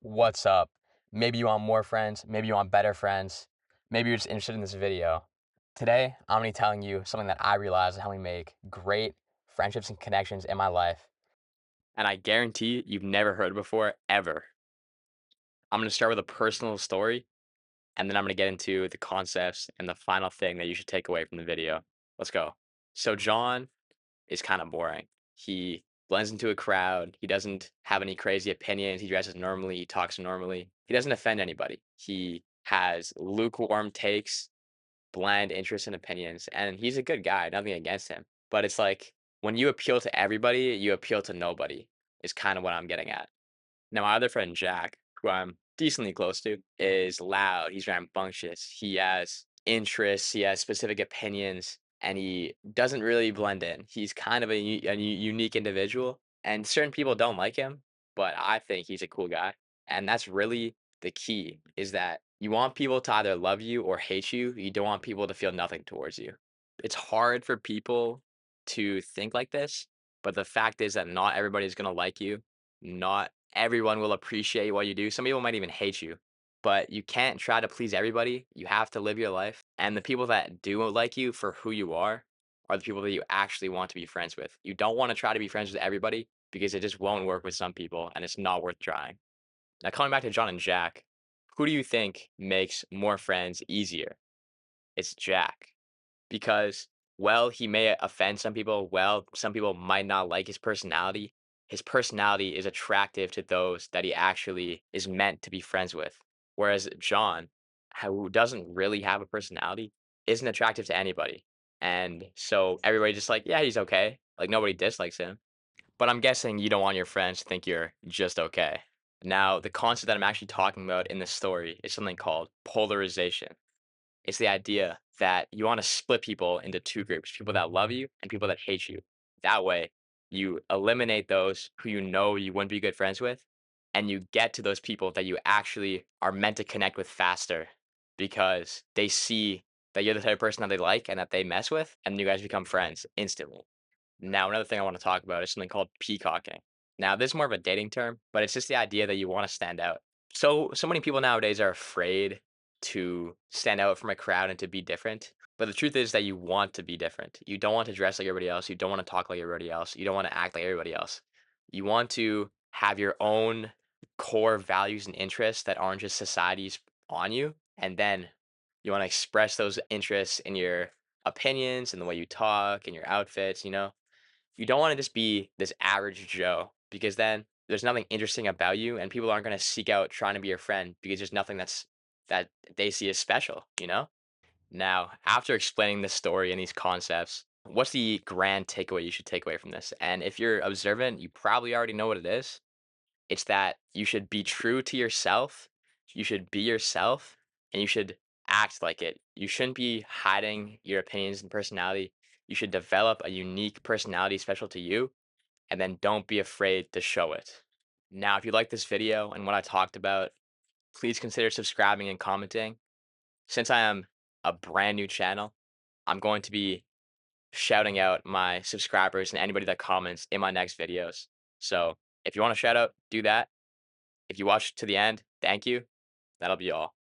What's up? Maybe you want more friends, maybe you want better friends, maybe you're just interested in this video. Today, I'm going to be telling you something that I realized helped me make great friendships and connections in my life. And I guarantee you've never heard it before, ever. I'm going to start with a personal story, and then I'm going to get into the concepts and the final thing that you should take away from the video. Let's go. So, John is kind of boring. He blends into a crowd. He doesn't have any crazy opinions. He dresses normally. He talks normally. He doesn't offend anybody. He has lukewarm takes, bland interests and opinions, and he's a good guy. Nothing against him. But it's like when you appeal to everybody, you appeal to nobody, is kind of what I'm getting at. Now, my other friend Jack, who I'm decently close to, is loud. He's rambunctious. He has interests. He has specific opinions, and he doesn't really blend in. He's kind of unique individual, and certain people don't like him, but I think he's a cool guy. And that's really the key: is that you want people to either love you or hate you. You don't want people to feel nothing towards you. It's hard for people to think like this, but the fact is that not everybody's gonna like you. Not everyone will appreciate what you do. Some people might even hate you, but you can't try to please everybody. You have to live your life. And the people that do like you for who you are the people that you actually want to be friends with. You don't want to try to be friends with everybody because it just won't work with some people and it's not worth trying. Now, coming back to John and Jack, who do you think makes more friends easier? It's Jack because, well, he may offend some people. Well, some people might not like his personality. His personality is attractive to those that he actually is meant to be friends with. Whereas John, who doesn't really have a personality, isn't attractive to anybody. And so everybody just like, yeah, he's okay. Like nobody dislikes him. But I'm guessing you don't want your friends to think you're just okay. Now, the concept that I'm actually talking about in this story is something called polarization. It's the idea that you wanna split people into 2 groups, people that love you and people that hate you. That way, you eliminate those who you know you wouldn't be good friends with, and you get to those people that you actually are meant to connect with faster because they see that you're the type of person that they like and that they mess with, and you guys become friends instantly. Now, another thing I wanna talk about is something called peacocking. Now, this is more of a dating term, but it's just the idea that you wanna stand out. So many people nowadays are afraid to stand out from a crowd and to be different. But the truth is that you want to be different. You don't want to dress like everybody else. You don't want to talk like everybody else. You don't want to act like everybody else. You want to have your own core values and interests that aren't just society's on you. And then you want to express those interests in your opinions and the way you talk and your outfits, you know? You don't want to just be this average Joe because then there's nothing interesting about you and people aren't going to seek out trying to be your friend because there's nothing that they see as special, you know? Now, after explaining this story and these concepts, what's the grand takeaway you should take away from this? And if you're observant, you probably already know what it is. It's that you should be true to yourself, you should be yourself, and you should act like it. You shouldn't be hiding your opinions and personality. You should develop a unique personality special to you, and then don't be afraid to show it. Now, if you like this video and what I talked about, please consider subscribing and commenting. Since I am a brand new channel, I'm going to be shouting out my subscribers and anybody that comments in my next videos. So if you want to shout out, do that. If you watched to the end, thank you. That'll be all.